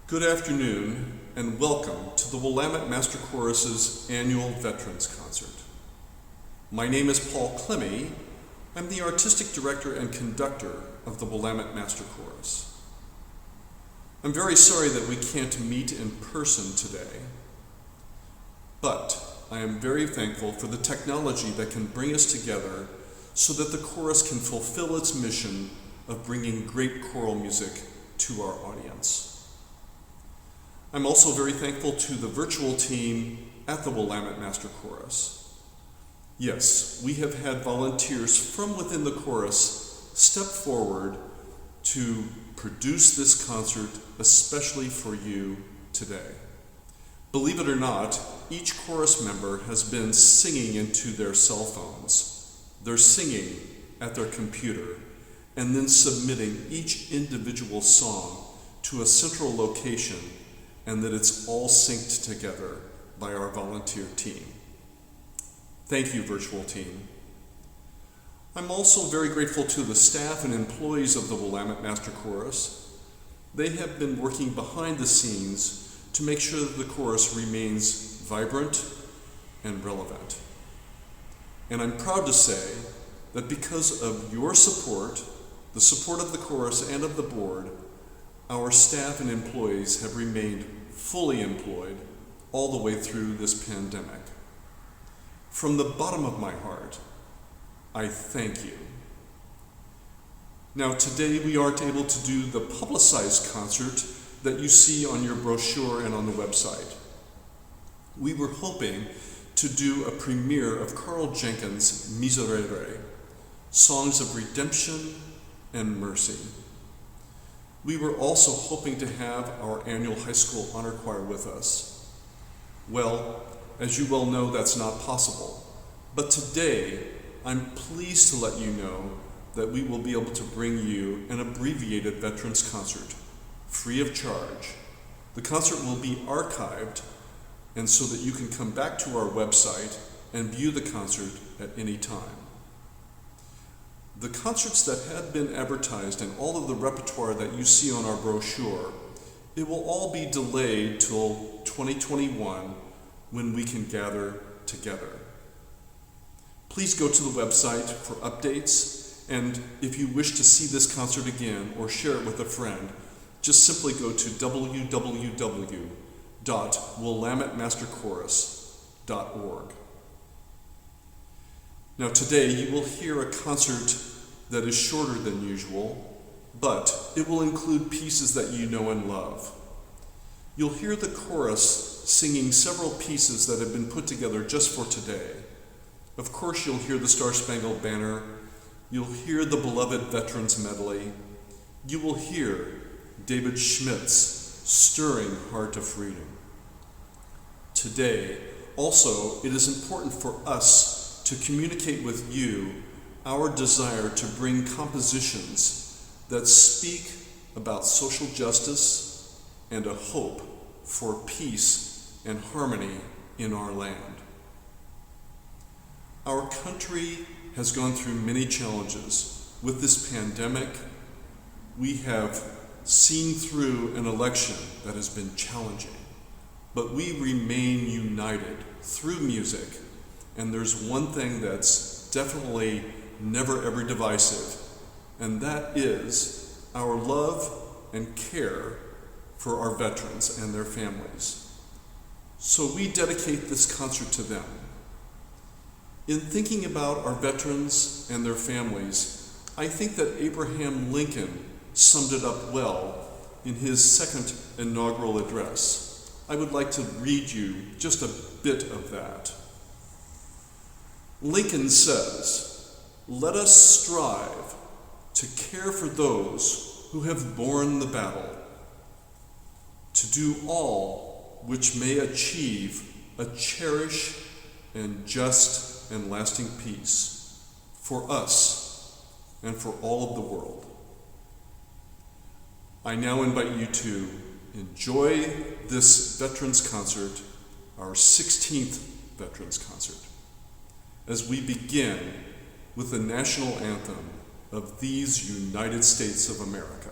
Good afternoon, and welcome to the Willamette Master Chorus's annual Veterans Concert. My name is Paul Clemmy. I'm the artistic director and conductor of the Willamette Master Chorus. I'm very sorry that we can't meet in person today, but I am very thankful for the technology that can bring us together so that the chorus can fulfill its mission of bringing great choral music to our audience. I'm also very thankful to the virtual team at the Willamette Master Chorus. Yes, we have had volunteers from within the chorus step forward to produce this concert especially for you today. Believe it or not, each chorus member has been singing into their cell phones. They're singing at their computer and then submitting each individual song to a central location, and that it's all synced together by our volunteer team. Thank you, virtual team. I'm also very grateful to the staff and employees of the Willamette Master Chorus. They have been working behind the scenes to make sure that the chorus remains vibrant and relevant. And I'm proud to say that because of your support, the support of the chorus and of the board, our staff and employees have remained fully employed all the way through this pandemic. From the bottom of my heart, I thank you. Now, today we aren't able to do the publicized concert that you see on your brochure and on the website. We were hoping to do a premiere of Carl Jenkins' Miserere, Songs of Redemption and Mercy. We were also hoping to have our annual high school honor choir with us. Well, as you well know, that's not possible. But today, I'm pleased to let you know that we will be able to bring you an abbreviated Veterans Concert, free of charge. The concert will be archived, and so that you can come back to our website and view the concert at any time. The concerts that had been advertised and all of the repertoire that you see on our brochure, it will all be delayed till 2021 when we can gather together. Please go to the website for updates, and if you wish to see this concert again or share it with a friend, just simply go to www.willametteMasterChorus.org. Now today you will hear a concert that is shorter than usual, but it will include pieces that you know and love. You'll hear the chorus singing several pieces that have been put together just for today. Of course, you'll hear the Star Spangled Banner. You'll hear the beloved Veterans Medley. You will hear David Schmidt's stirring Heart of Freedom. Today, also, it is important for us to communicate with you our desire to bring compositions that speak about social justice and a hope for peace and harmony in our land. Our country has gone through many challenges. With this pandemic, we have seen through an election that has been challenging, but we remain united through music. And there's one thing that's definitely never ever divisive, and that is our love and care for our veterans and their families. So we dedicate this concert to them. In thinking about our veterans and their families, I think that Abraham Lincoln summed it up well in his second inaugural address. I would like to read you just a bit of that. Lincoln says, "Let us strive to care for those who have borne the battle, to do all which may achieve a cherished and just and lasting peace for us and for all of the world." I now invite you to enjoy this Veterans Concert, our 16th Veterans Concert, as we begin with the national anthem of these United States of America.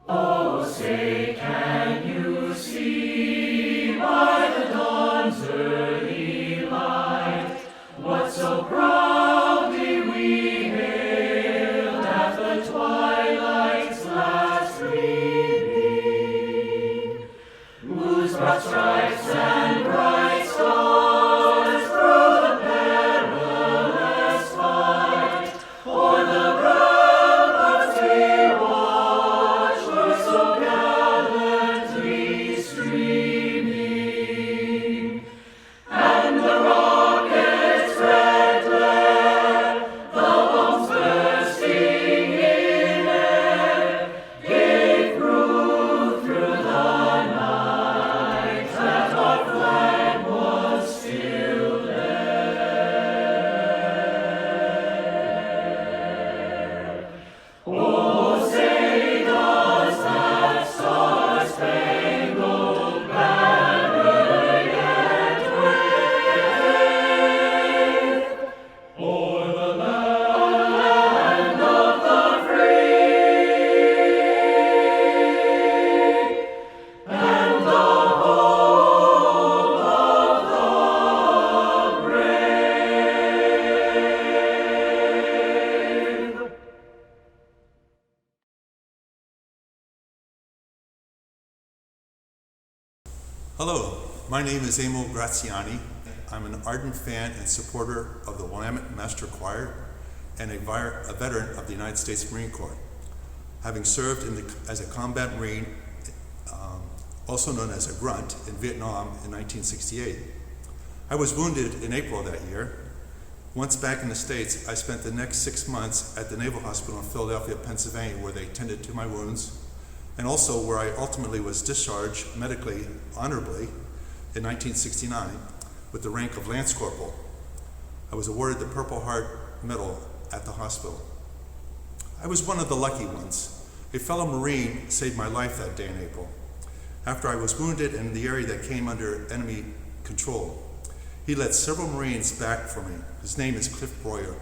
Oh, say, can you see by the dawn's early light what so proudly we hailed at the twilight's last gleaming, whose broad stripes and bright stars through the perilous fight o'er the ramparts we watched were so gallantly streaming, and the rocket's red glare, the bombs bursting in air, gave proof through the night that our flag was still there. Oh, say does that Star Spangled Banner yet wave o'er the land of the free and the hope of the brave? Hello, my name is Emil Graziani. I'm an ardent fan and supporter of the Willamette Master Choir and a veteran of the United States Marine Corps, having served as a combat Marine, also known as a grunt, in Vietnam in 1968. I was wounded in April of that year. Once back in the States, I spent the next 6 months at the Naval Hospital in Philadelphia, Pennsylvania, where they tended to my wounds, and also where I ultimately was discharged medically, honorably, in 1969 with the rank of Lance Corporal. I was awarded the Purple Heart Medal at the hospital. I was one of the lucky ones. A fellow Marine saved my life that day in April, after I was wounded in the area that came under enemy control. He led several Marines back for me. His name is Cliff Breuer.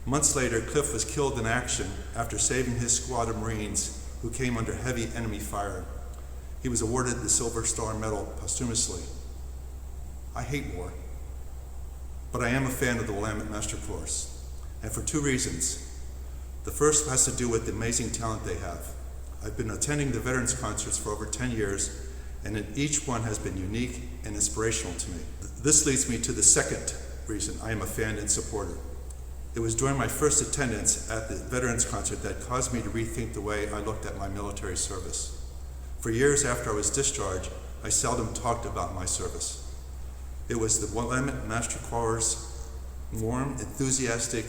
Months later, Cliff was killed in action after saving his squad of Marines who came under heavy enemy fire. He was awarded the Silver Star Medal posthumously. I hate war, but I am a fan of the Willamette Master Chorus, and for two reasons. The first has to do with the amazing talent they have. I've been attending the Veterans concerts for over 10 years, and each one has been unique and inspirational to me. This leads me to the second reason I am a fan and supporter. It was during my first attendance at the Veterans concert that caused me to rethink the way I looked at my military service. For years after I was discharged, I seldom talked about my service. It was the Willamette Master Chorus' warm, enthusiastic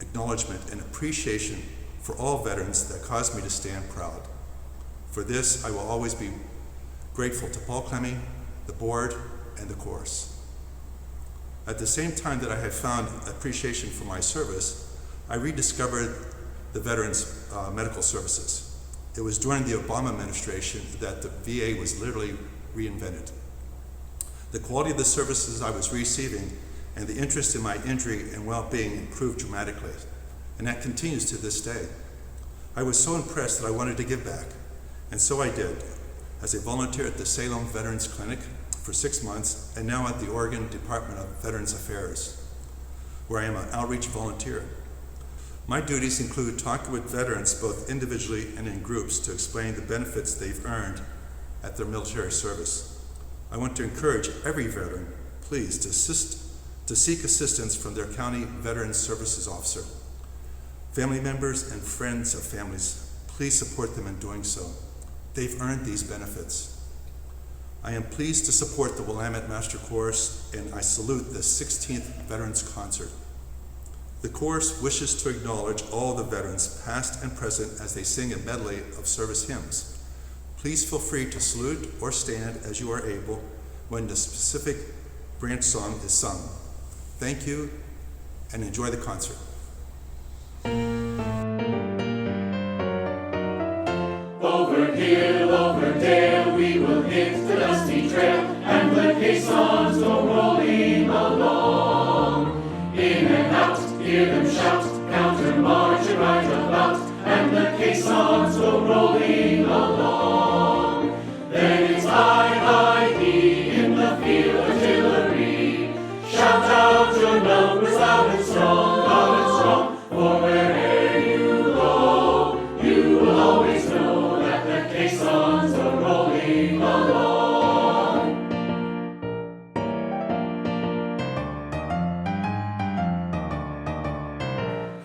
acknowledgement and appreciation for all veterans that caused me to stand proud. For this, I will always be grateful to Paul Clemmy, the board, and the chorus. At the same time that I have found appreciation for my service, I rediscovered the Veterans Medical Services. It was during the Obama administration that the VA was literally reinvented. The quality of the services I was receiving and the interest in my injury and well-being improved dramatically, and that continues to this day. I was so impressed that I wanted to give back, and so I did, as a volunteer at the Salem Veterans Clinic for 6 months, and now at the Oregon Department of Veterans Affairs, where I am an outreach volunteer. My duties include talking with veterans both individually and in groups to explain the benefits they've earned at their military service. I want to encourage every veteran, please, to seek assistance from their county Veterans Services officer. Family members and friends of families, please support them in doing so. They've earned these benefits. I am pleased to support the Willamette Master Chorus, and I salute the 16th Veterans Concert. The chorus wishes to acknowledge all the veterans, past and present, as they sing a medley of service hymns. Please feel free to salute or stand as you are able when the specific branch song is sung. Thank you, and enjoy the concert. Over hill, over dale, we will hit the dusty trail, and the caissons go rolling along. In and out, hear them shout, counter march right about, and the caissons go rolling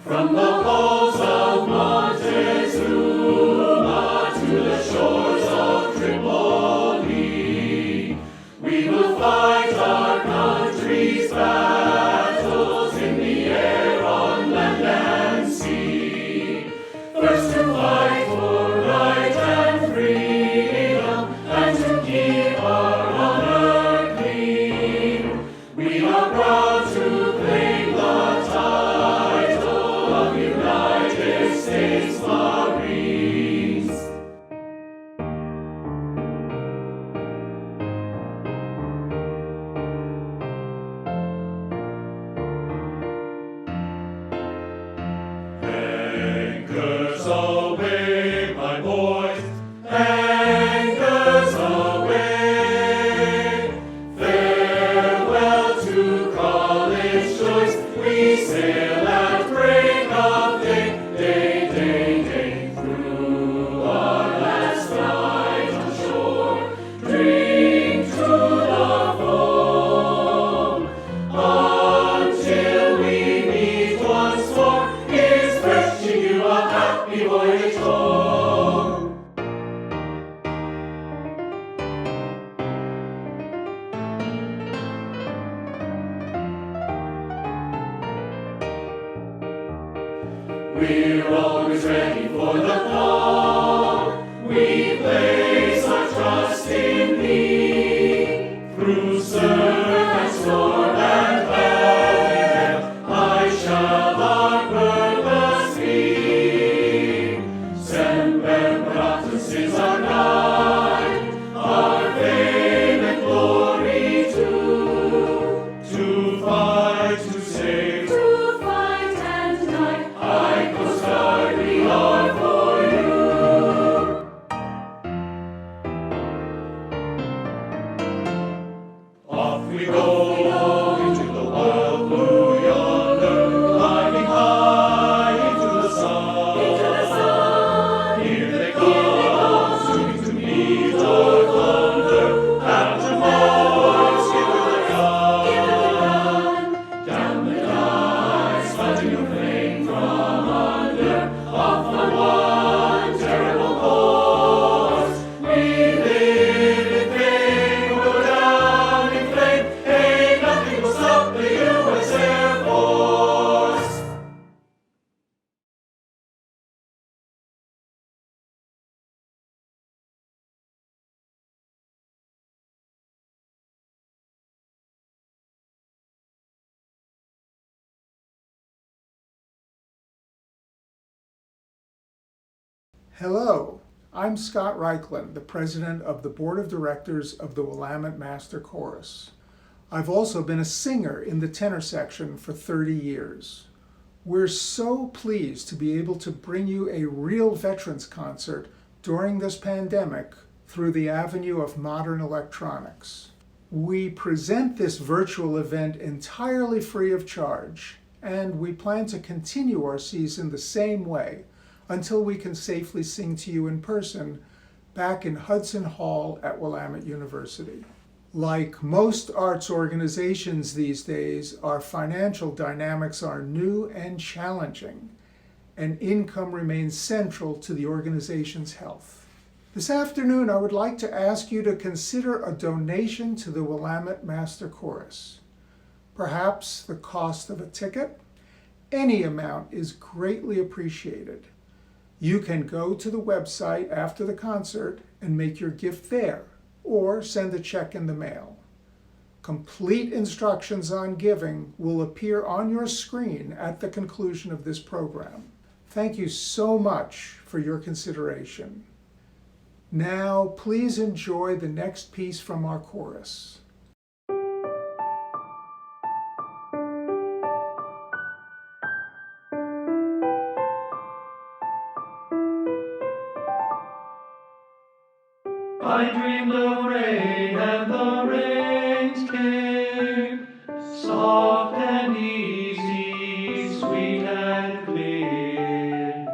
From the halls of Montezuma to the shores of Tripoli, we will fight our country's battles in the air, on land and sea. First to fight for right and freedom, and to keep our honor clean. We are proud to claim the title of United States Marines. Anchors away, my boys, anchors away. Farewell to college joys, we sail at break of day, through our last night on shore. Drink to the foam, until we meet once more. Here's wishing you a happy voyage home. We're always ready for the call. We place our trust in Thee. Through surf and storm and valley vale, high shall our purpose be. Semper Paratus is our guide, our fame and glory too. To fight, to save, to fight and die, High Coast Guard, we are for you. Off we go into the wild blue yonder, climbing high into the sun. Here they come, soon to meet our thunder. After Mars, give her the gun. Down the guys, fighting a flame from under. Off on one terrible course. We live in fame, we'll go down in flame. Hey, nothing will stop the U.S. Air Force. Hello, I'm Scott Reichlin, the president of the board of directors of the Willamette Master Chorus. I've also been a singer in the tenor section for 30 years. We're so pleased to be able to bring you a real veterans concert during this pandemic through the avenue of modern electronics. We present this virtual event entirely free of charge, and we plan to continue our season the same way until we can safely sing to you in person back in Hudson Hall at Willamette University. Like most arts organizations these days, our financial dynamics are new and challenging, and income remains central to the organization's health. This afternoon, I would like to ask you to consider a donation to the Willamette Master Chorus. Perhaps the cost of a ticket? Any amount is greatly appreciated. You can go to the website after the concert and make your gift there, or send a check in the mail. Complete instructions on giving will appear on your screen at the conclusion of this program. Thank you so much for your consideration. Now, please enjoy the next piece from our chorus. I dreamed of rain and the rains came, soft and easy, sweet and clear.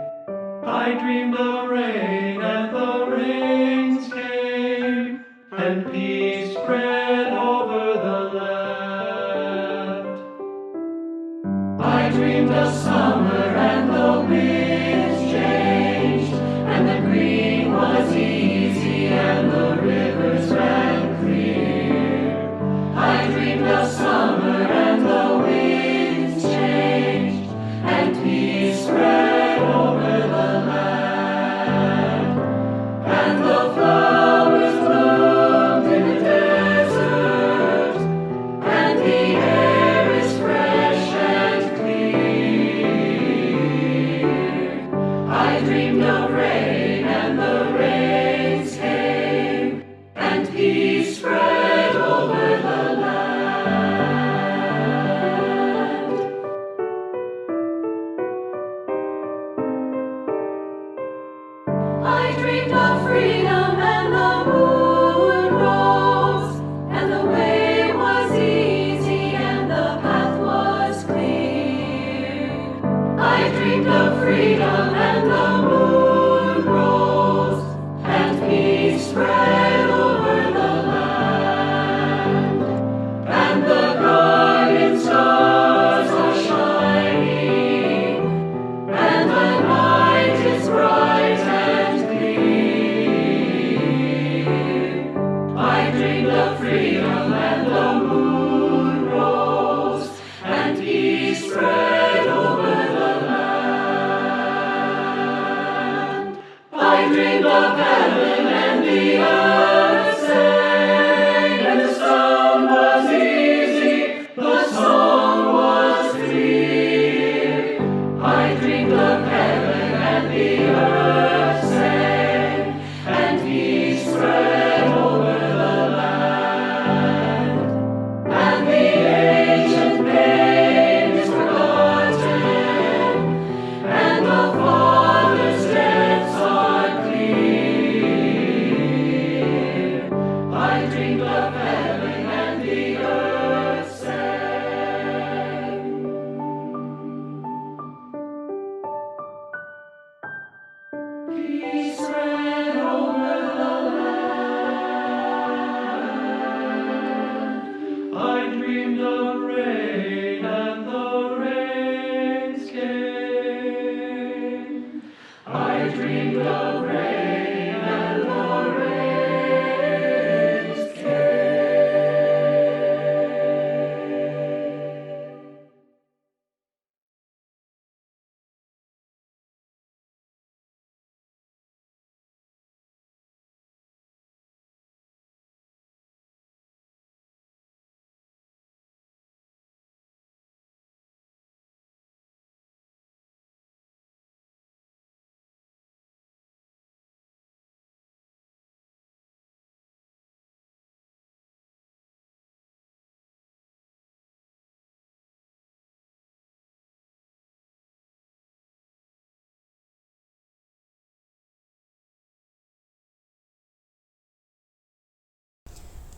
I dreamed of rain and the rains came, and peace spread over the land. I dreamed of summer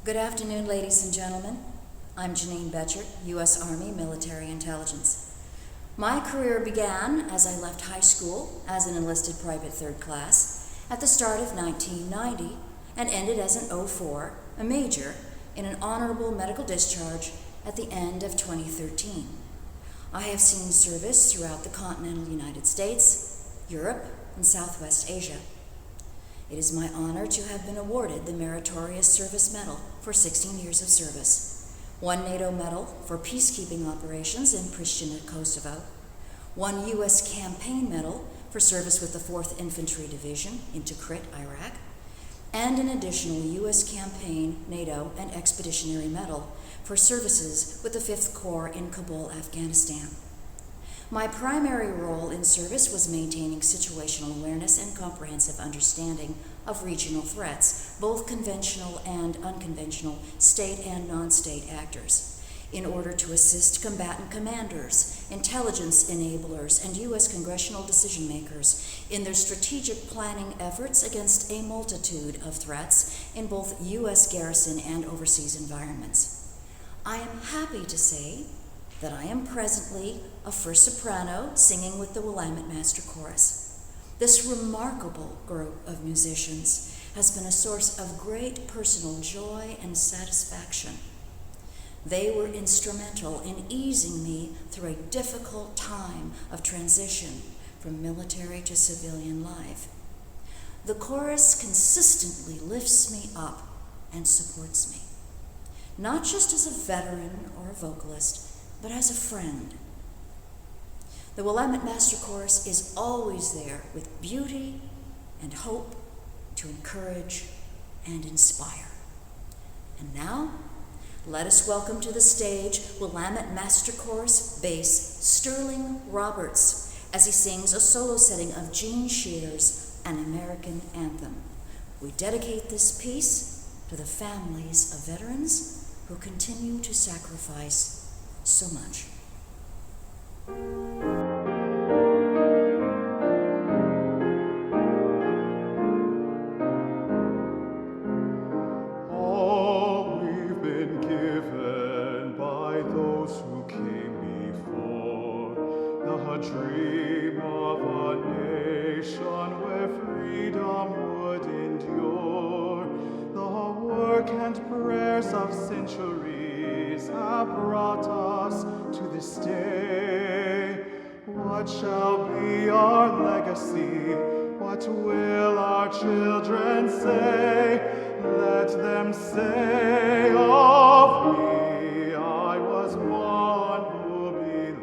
Good afternoon, ladies and gentlemen. I'm Janine Betchert, U.S. Army Military Intelligence. My career began as I left high school as an enlisted private third class at the start of 1990 and ended as an 04, a major, in an honorable medical discharge at the end of 2013. I have seen service throughout the continental United States, Europe, and Southwest Asia. It is my honor to have been awarded the Meritorious Service Medal for 16 years of service, 1 NATO medal for peacekeeping operations in Pristina, Kosovo, 1 U.S. campaign medal for service with the 4th Infantry Division in Tikrit, Iraq, and an additional U.S. campaign, NATO, and expeditionary medal for services with the 5th Corps in Kabul, Afghanistan. My primary role in service was maintaining situational awareness and comprehensive understanding of regional threats, both conventional and unconventional, state and non-state actors, in order to assist combatant commanders, intelligence enablers, and U.S. congressional decision makers in their strategic planning efforts against a multitude of threats in both U.S. garrison and overseas environments. I am happy to say that I am presently a first soprano singing with the Willamette Master Chorus. This remarkable group of musicians has been a source of great personal joy and satisfaction. They were instrumental in easing me through a difficult time of transition from military to civilian life. The chorus consistently lifts me up and supports me, not just as a veteran or a vocalist, but as a friend. The Willamette Master Chorus is always there with beauty and hope to encourage and inspire. And now, let us welcome to the stage Willamette Master Chorus bass Sterling Roberts as he sings a solo setting of Gene Shear's An American Anthem. We dedicate this piece to the families of veterans who continue to sacrifice so much. All we've been given by those who came before, the dream of a nation where freedom would endure, the work and prayers of centuries have brought us to this day. What shall be our legacy? What will our children say? Let them say of me, I was one who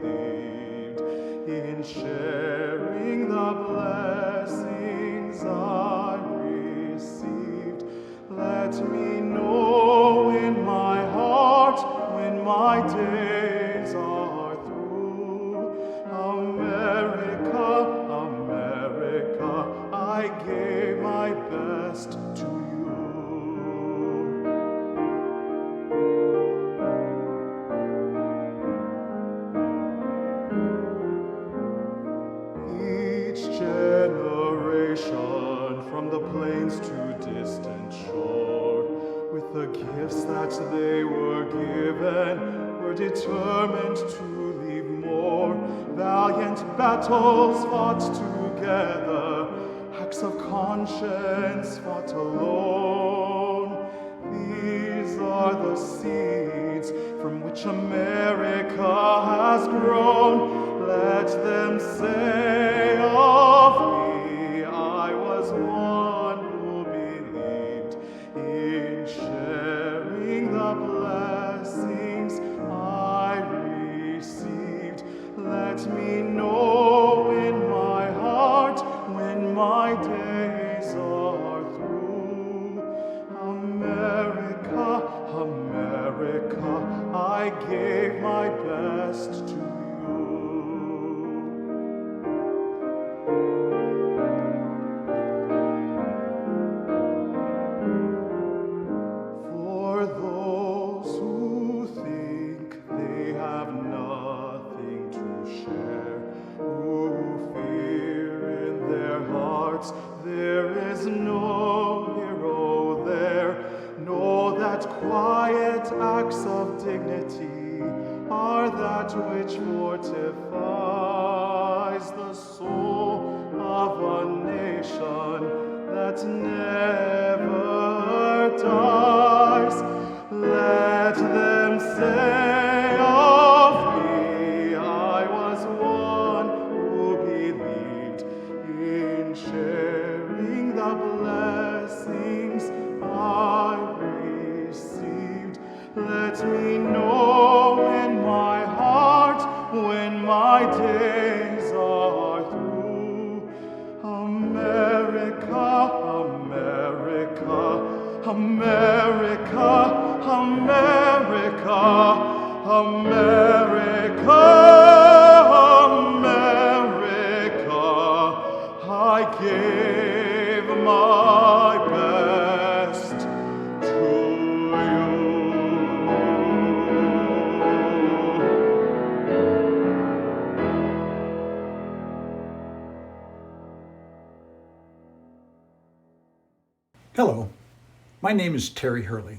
believed in sharing the blessings I received. Let me know in my heart when my days are through. America, America, I gave my best to you. Each generation from the plains to distant shore, with the gifts that they were given, were determined to leave more. Valiant battles fought together, acts of conscience fought alone. These are the seeds from which America has grown. Let them say of me, I was one who believed in sharing the blessings I received. Let me know in my heart when my days are through. America, America, I gave my best to you. For those who think they have nothing to share, who fear in their hearts there is no hero there, know that quiet which fortifies the soul of a nation that never dies. Let them say of me, I was one who believed in sharing the blessings I received. Let me know in my heart when my days are through. America, America, America, America, America, America, I gave my best to you. Hello, my name is Terry Hurley,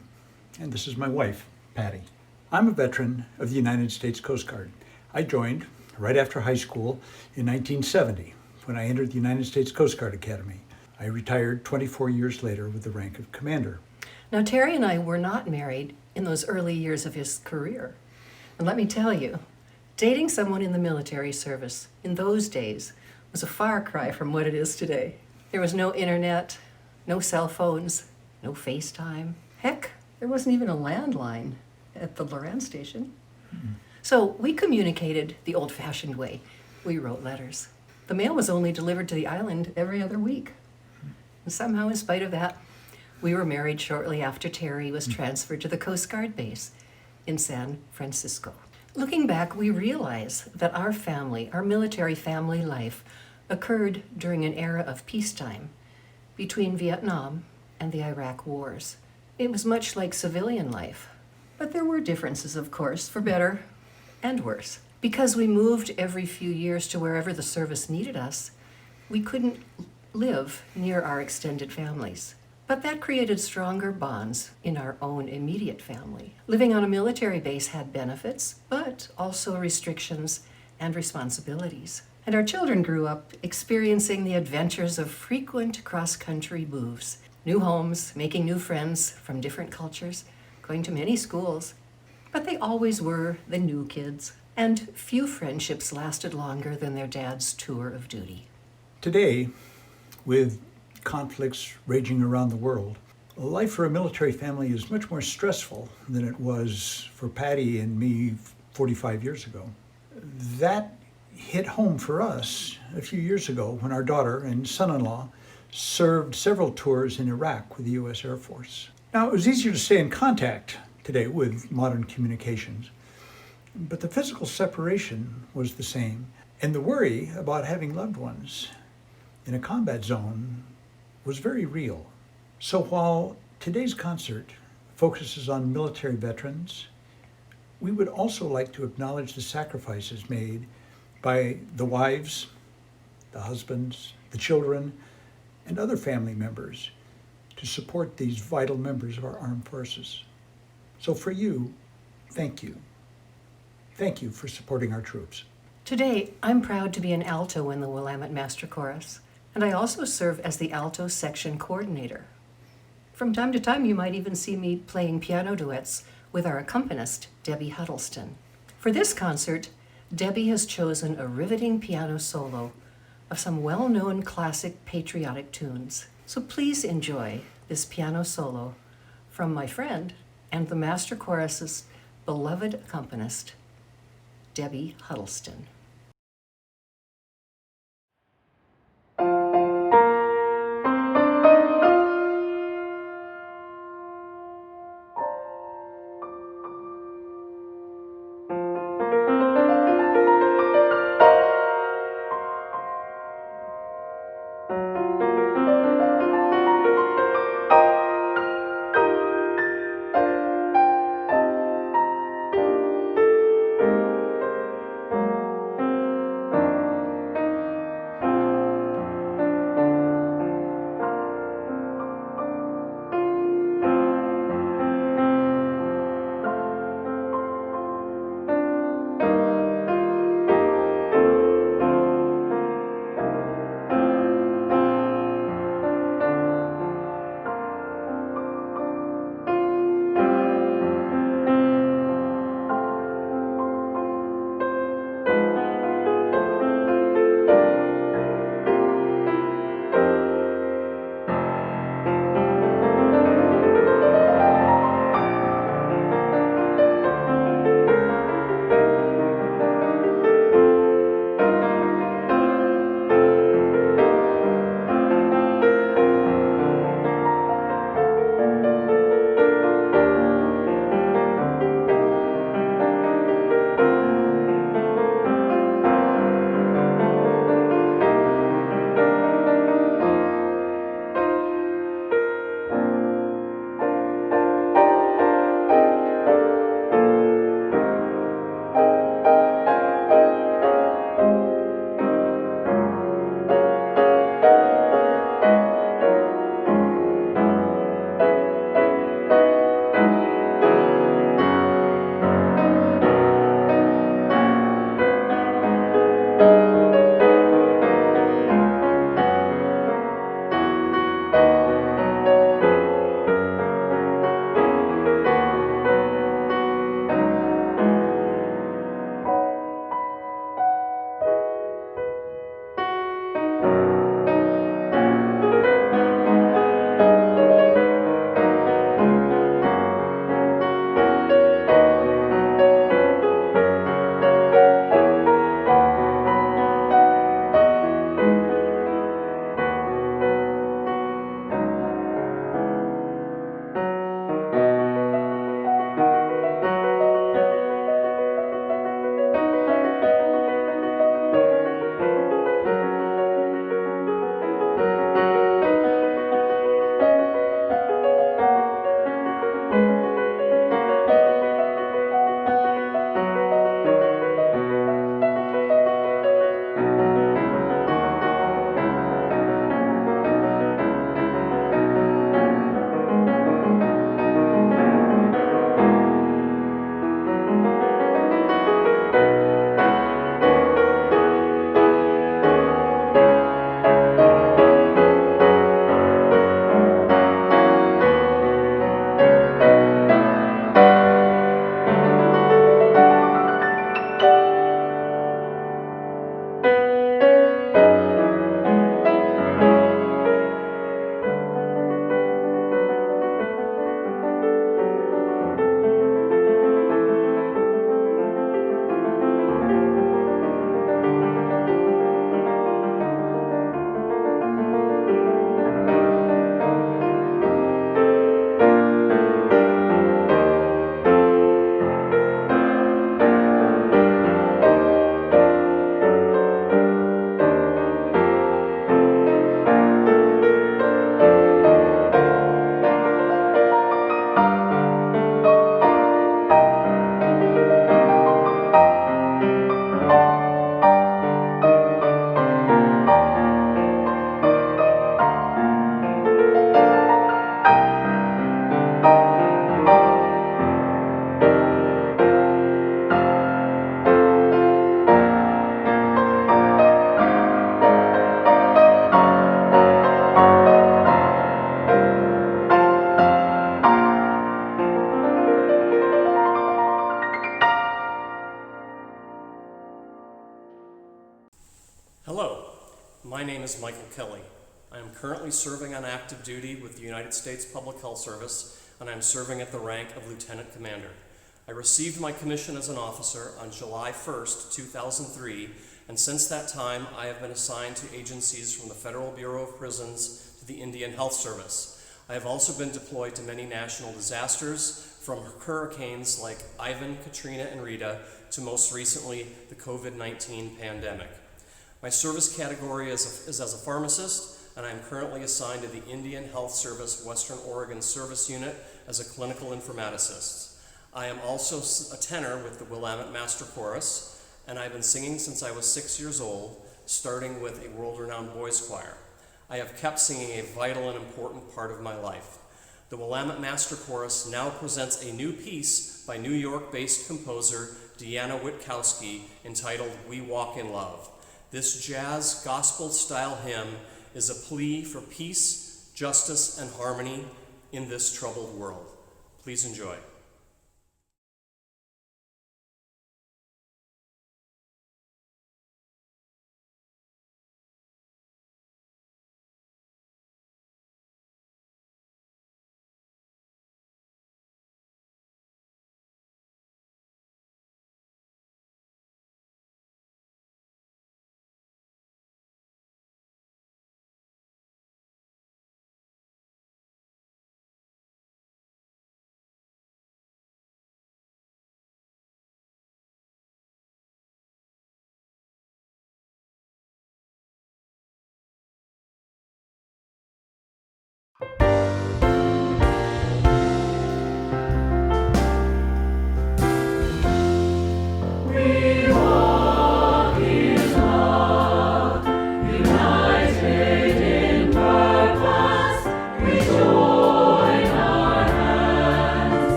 and this is my wife, Patty. I'm a veteran of the United States Coast Guard. I joined right after high school in 1970 when I entered the United States Coast Guard Academy. I retired 24 years later with the rank of commander. Now, Terry and I were not married in those early years of his career. And let me tell you, dating someone in the military service in those days was a far cry from what it is today. There was no internet, no cell phones, no FaceTime. Heck, there wasn't even a landline at the Loran station. So we communicated the old-fashioned way. We wrote letters. The mail was only delivered to the island every other week. And somehow, in spite of that, we were married shortly after Terry was transferred to the Coast Guard base in San Francisco. Looking back, we realize that our family, our military family life, occurred during an era of peacetime between Vietnam and the Iraq wars. It was much like civilian life, but there were differences, of course, for better and worse. Because we moved every few years to wherever the service needed us, we couldn't live near our extended families. But that created stronger bonds in our own immediate family. Living on a military base had benefits, but also restrictions and responsibilities. And our children grew up experiencing the adventures of frequent cross-country moves, new homes, making new friends from different cultures, going to many schools. But they always were the new kids, and few friendships lasted longer than their dad's tour of duty. Today, with conflicts raging around the world, life for a military family is much more stressful than it was for Patty and me 45 years ago. That hit home for us a few years ago when our daughter and son-in-law served several tours in Iraq with the U.S. Air Force. Now, it was easier to stay in contact today with modern communications, but the physical separation was the same, and the worry about having loved ones in a combat zone was very real. So while today's concert focuses on military veterans, we would also like to acknowledge the sacrifices made by the wives, the husbands, the children, and other family members to support these vital members of our armed forces. So for you, thank you. Thank you for supporting our troops. Today, I'm proud to be an alto in the Willamette Master Chorus, and I also serve as the alto section coordinator. From time to time, you might even see me playing piano duets with our accompanist, Deb Huddleston. For this concert, Debbie has chosen a riveting piano solo of some well-known classic patriotic tunes. So please enjoy this piano solo from my friend and the Master Chorus's beloved accompanist, Debbie Huddleston. name is Michael Kelly. I am currently serving on active duty with the United States Public Health Service, and I am serving at the rank of Lieutenant Commander. I received my commission as an officer on July 1st, 2003, and since that time I have been assigned to agencies from the Federal Bureau of Prisons to the Indian Health Service. I have also been deployed to many national disasters, from hurricanes like Ivan, Katrina, and Rita, to most recently the COVID-19 pandemic. My service category is as a pharmacist, and I am currently assigned to the Indian Health Service Western Oregon Service Unit as a clinical informaticist. I am also a tenor with the Willamette Master Chorus, and I've been singing since I was 6 years old, starting with a world-renowned boys choir. I have kept singing a vital and important part of my life. The Willamette Master Chorus now presents a new piece by New York-based composer Deanna Witkowski entitled We Walk in Love. This jazz gospel-style hymn is a plea for peace, justice, and harmony in this troubled world. Please enjoy.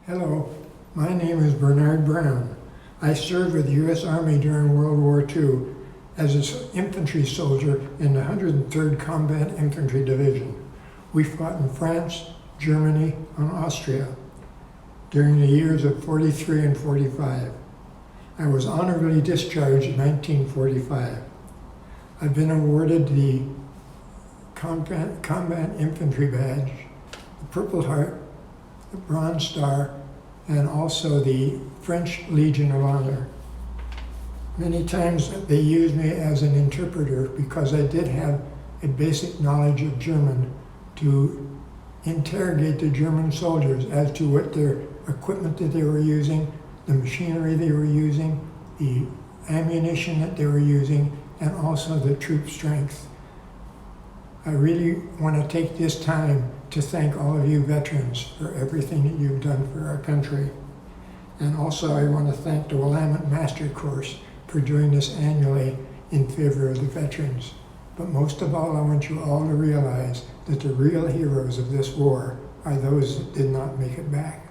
Hello, my name is Bernard Brown. I served with the U.S. Army during World War II as an infantry soldier in the 103rd Combat Infantry Division. We fought in France, Germany, and Austria during the years of 43 and 45. I was honorably discharged in 1945. I've been awarded the Combat Infantry Badge, the Purple Heart, the Bronze Star, and also the French Legion of Honor. Many times they used me as an interpreter because I did have a basic knowledge of German to interrogate the German soldiers as to what their equipment that they were using, the machinery they were using, the ammunition that they were using, and also the troop strength. I really want to take this time to thank all of you veterans for everything that you've done for our country. And also I want to thank the Willamette Master Chorus for doing this annually in favor of the veterans. But most of all, I want you all to realize that the real heroes of this war are those that did not make it back.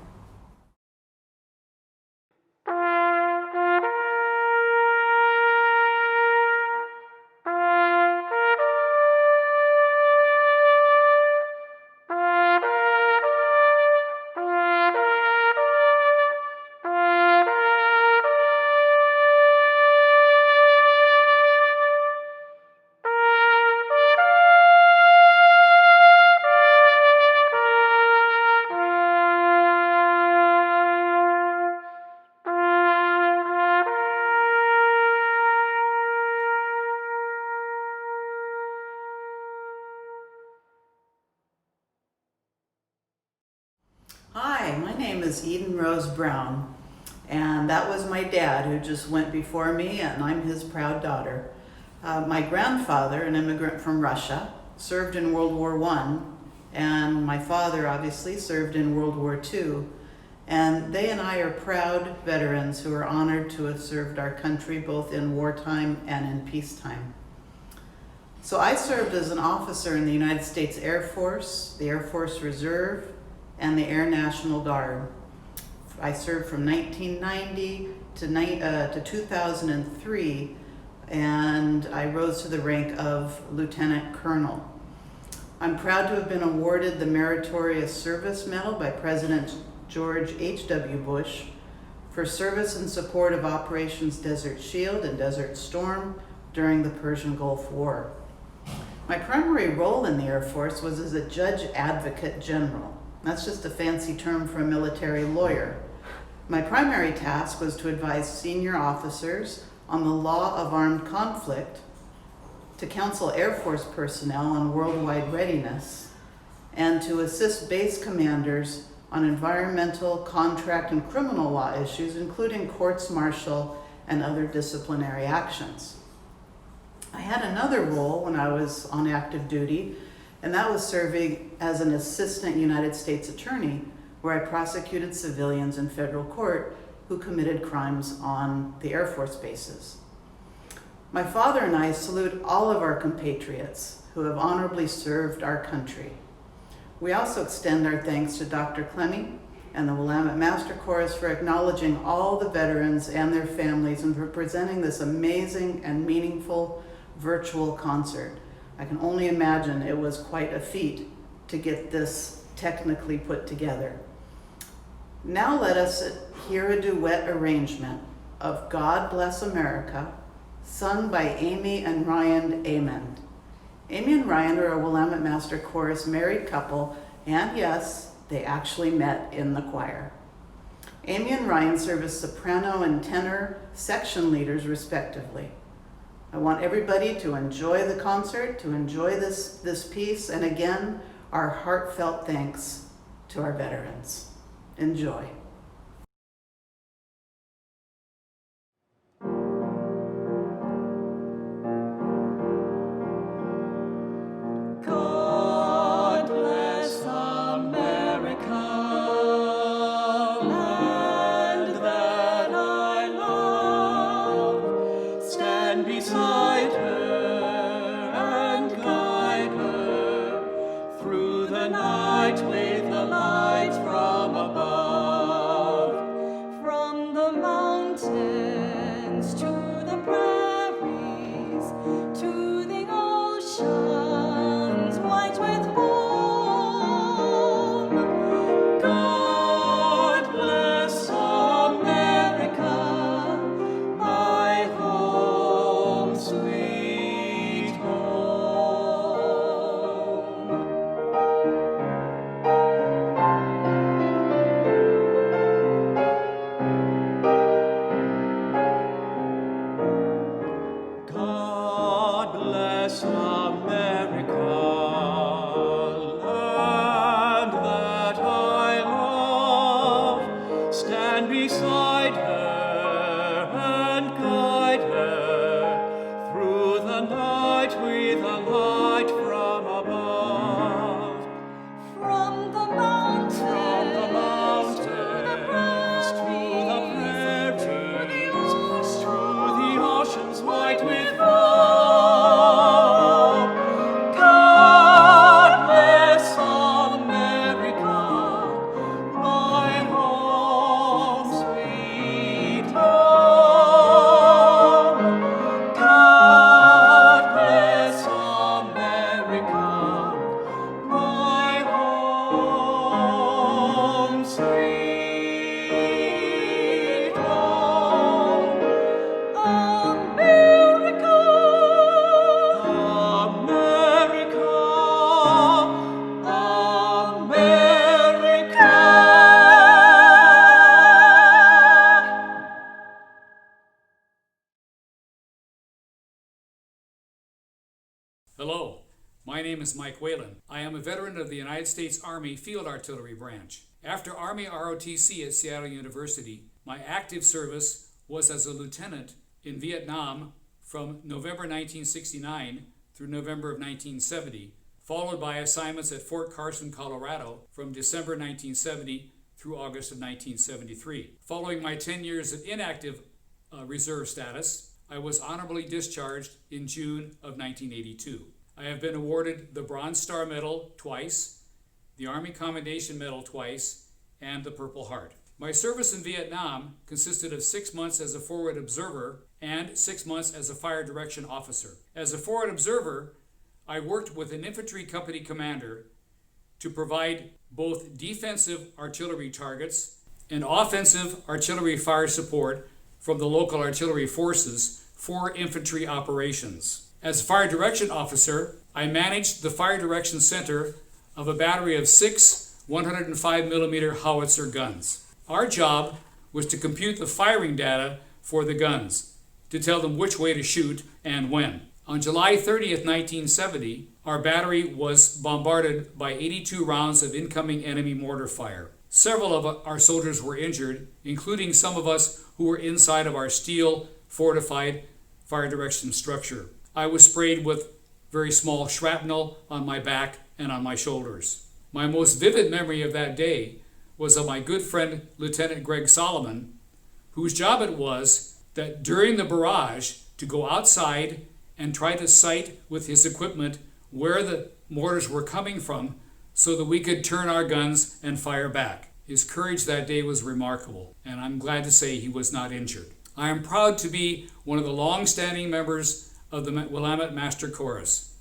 Hi, my name is Eden Rose Brown, and that was my dad who just went before me, and I'm his proud daughter. My grandfather, an immigrant from Russia, served in World War I, and my father obviously served in World War II. And they and I are proud veterans who are honored to have served our country both in wartime and in peacetime. So I served as an officer in the United States Air Force, the Air Force Reserve, and the Air National Guard. I served from 1990 to 2003, and I rose to the rank of Lieutenant Colonel. I'm proud to have been awarded the Meritorious Service Medal by President George H.W. Bush for service in support of Operations Desert Shield and Desert Storm during the Persian Gulf War. My primary role in the Air Force was as a Judge Advocate General. That's just a fancy term for a military lawyer. My primary task was to advise senior officers on the law of armed conflict, to counsel Air Force personnel on worldwide readiness, and to assist base commanders on environmental, contract, and criminal law issues, including courts-martial and other disciplinary actions. I had another role when I was on active duty, and that was serving as an assistant United States attorney, where I prosecuted civilians in federal court who committed crimes on the Air Force bases. My father and I salute all of our compatriots who have honorably served our country. We also extend our thanks to Dr. Clemmy and the Willamette Master Chorus for acknowledging all the veterans and their families and for presenting this amazing and meaningful virtual concert. I can only imagine it was quite a feat to get this technically put together. Now let us hear a duet arrangement of God Bless America, sung by Amy and Ryan Amond. Amy and Ryan are a Willamette Master Chorus married couple, and yes, they actually met in the choir. Amy and Ryan serve as soprano and tenor section leaders respectively. I want everybody to enjoy the concert, to enjoy this piece, and again, our heartfelt thanks to our veterans. Enjoy. God bless America, land that I love. Stand beside her and guide her through the night with the light from above. From the mountains to the prairies, to the oceans white with foam. God bless America, my home, sweet home. God bless America, land that I love. Stand beside her and guide her through the night with a light from above. Hello, my name is Mike Whalen. I am a veteran of the United States Army Field Artillery Branch. After Army ROTC at Seattle University, my active service was as a lieutenant in Vietnam from November 1969 through November of 1970, followed by assignments at Fort Carson, Colorado from December 1970 through August of 1973. Following my 10 years of inactive reserve status, I was honorably discharged in June of 1982. I have been awarded the Bronze Star Medal twice, the Army Commendation Medal twice, and the Purple Heart. My service in Vietnam consisted of 6 months as a forward observer and 6 months as a fire direction officer. As a forward observer, I worked with an infantry company commander to provide both defensive artillery targets and offensive artillery fire support from the local artillery forces for infantry operations. As fire direction officer, I managed the fire direction center of a battery of 6 105mm howitzer guns. Our job was to compute the firing data for the guns, to tell them which way to shoot and when. On July 30th, 1970, our battery was bombarded by 82 rounds of incoming enemy mortar fire. Several of our soldiers were injured, including some of us who were inside of our steel fortified fire direction structure. I was sprayed with very small shrapnel on my back and on my shoulders. My most vivid memory of that day was of my good friend Lieutenant Greg Solomon, whose job it was that during the barrage to go outside and try to sight with his equipment where the mortars were coming from so that we could turn our guns and fire back. His courage that day was remarkable, and I'm glad to say he was not injured. I am proud to be one of the long-standing members of the Willamette Master Chorus.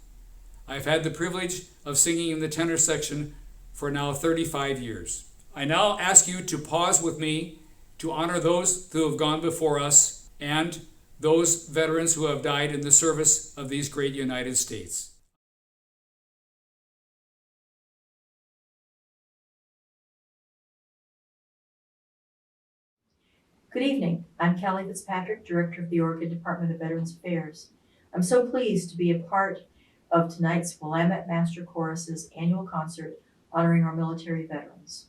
I've had the privilege of singing in the tenor section for now 35 years. I now ask you to pause with me to honor those who have gone before us and those veterans who have died in the service of these great United States. Good evening. I'm Kelly Fitzpatrick, Director of the Oregon Department of Veterans Affairs. I'm so pleased to be a part of tonight's Willamette Master Chorus's annual concert honoring our military veterans.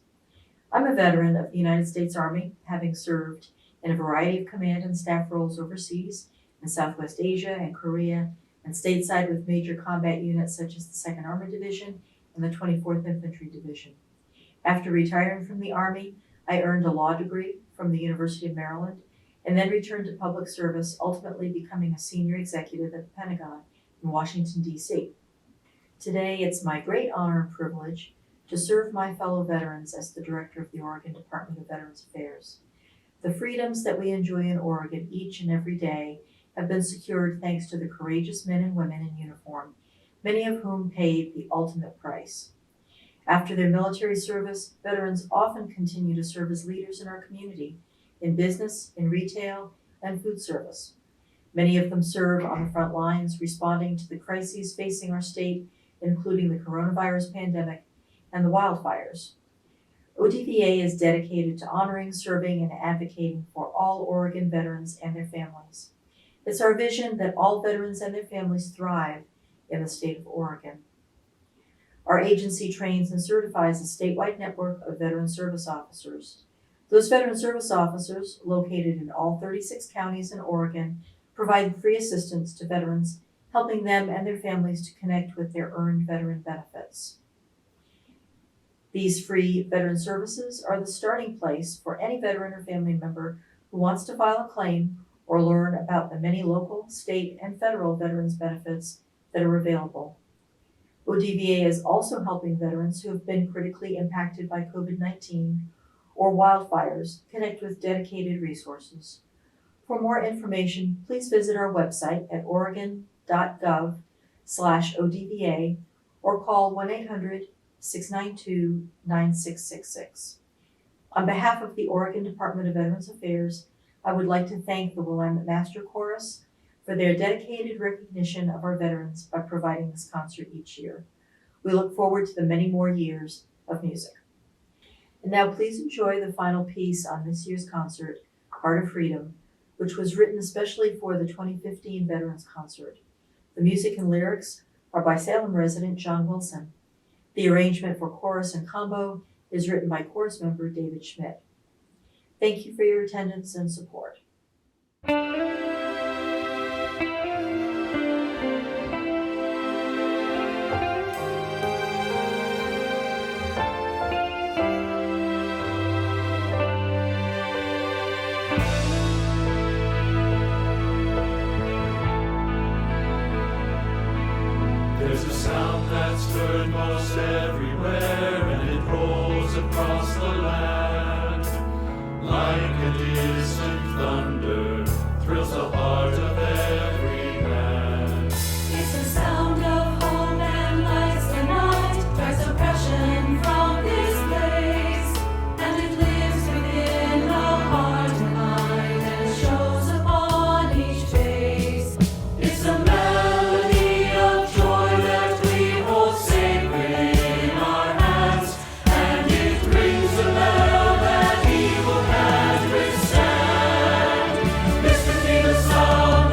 I'm a veteran of the United States Army, having served in a variety of command and staff roles overseas in Southwest Asia and Korea, and stateside with major combat units such as the 2nd Armored Division and the 24th Infantry Division. After retiring from the Army, I earned a law degree from the University of Maryland and then returned to public service, ultimately becoming a senior executive at the Pentagon in Washington, D.C. Today, it's my great honor and privilege to serve my fellow veterans as the Director of the Oregon Department of Veterans Affairs. The freedoms that we enjoy in Oregon each and every day have been secured thanks to the courageous men and women in uniform, many of whom paid the ultimate price. After their military service, veterans often continue to serve as leaders in our community, in business, in retail, and food service. Many of them serve on the front lines, responding to the crises facing our state, including the coronavirus pandemic and the wildfires. ODVA is dedicated to honoring, serving, and advocating for all Oregon veterans and their families. It's our vision that all veterans and their families thrive in the state of Oregon. Our agency trains and certifies a statewide network of veteran service officers. Those veteran service officers, located in all 36 counties in Oregon, provide free assistance to veterans, helping them and their families to connect with their earned veteran benefits. These free veteran services are the starting place for any veteran or family member who wants to file a claim or learn about the many local, state, and federal veterans benefits that are available. ODVA is also helping veterans who have been critically impacted by COVID-19 or wildfires connect with dedicated resources. For more information, please visit our website at oregon.gov/ODVA or call 1-800-692-9666. On behalf of the Oregon Department of Veterans Affairs, I would like to thank the Willamette Master Chorus for their dedicated recognition of our veterans by providing this concert each year. We look forward to the many more years of music. And now please enjoy the final piece on this year's concert, Heart of Freedom, which was written especially for the 2015 Veterans Concert. The music and lyrics are by Salem resident John Wilson. The arrangement for chorus and combo is written by chorus member David Schmidt. Thank you for your attendance and support. There's a sound that's heard most everywhere, and it rolls across the land. Like a distant thunder, thrills the heart of every man. It's the sound of hope and lights the night, drives oppression from this place, and it lives within the heart and mind, and shows upon each face. It's a melody of joy that we hold sacred in our hands, and it rings a bell that evil can't withstand. This could be the sound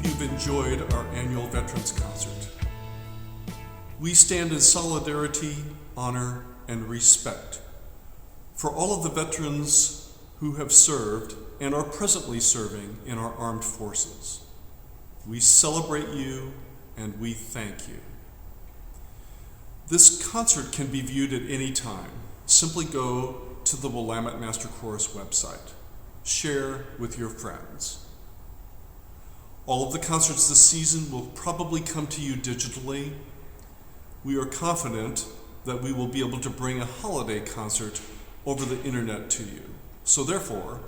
you've enjoyed our annual Veterans Concert. We stand in solidarity, honor, and respect for all of the veterans who have served and are presently serving in our armed forces. We celebrate you and we thank you. This concert can be viewed at any time. Simply go to the Willamette Master Chorus website. Share with your friends. All of the concerts this season will probably come to you digitally. We are confident that we will be able to bring a holiday concert over the internet to you. So therefore,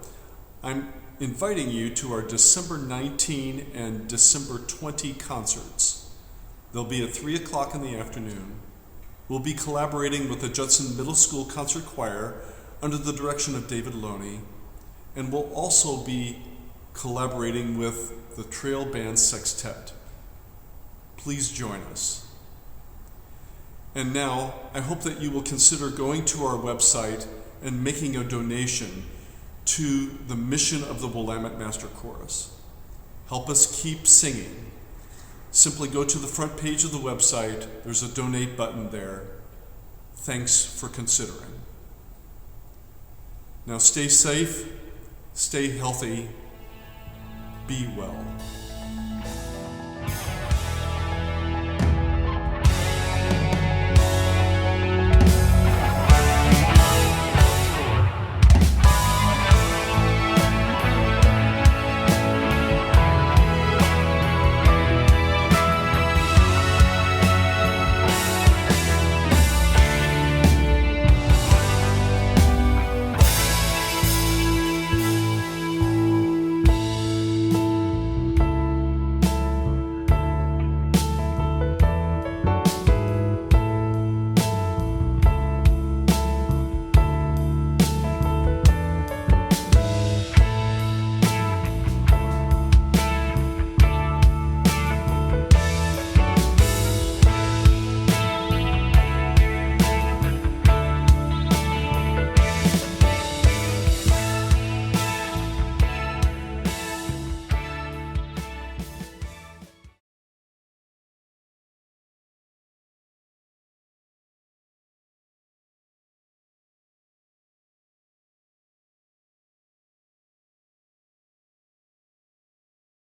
I'm inviting you to our December 19 and December 20 concerts. They'll be at 3 o'clock in the afternoon. We'll be collaborating with the Judson Middle School Concert Choir under the direction of David Loney, and we'll also be collaborating with the Trail Band Sextet. Please join us. And now, I hope that you will consider going to our website and making a donation to the mission of the Willamette Master Chorus. Help us keep singing. Simply go to the front page of the website. There's a donate button there. Thanks for considering. Now stay safe, stay healthy, be well.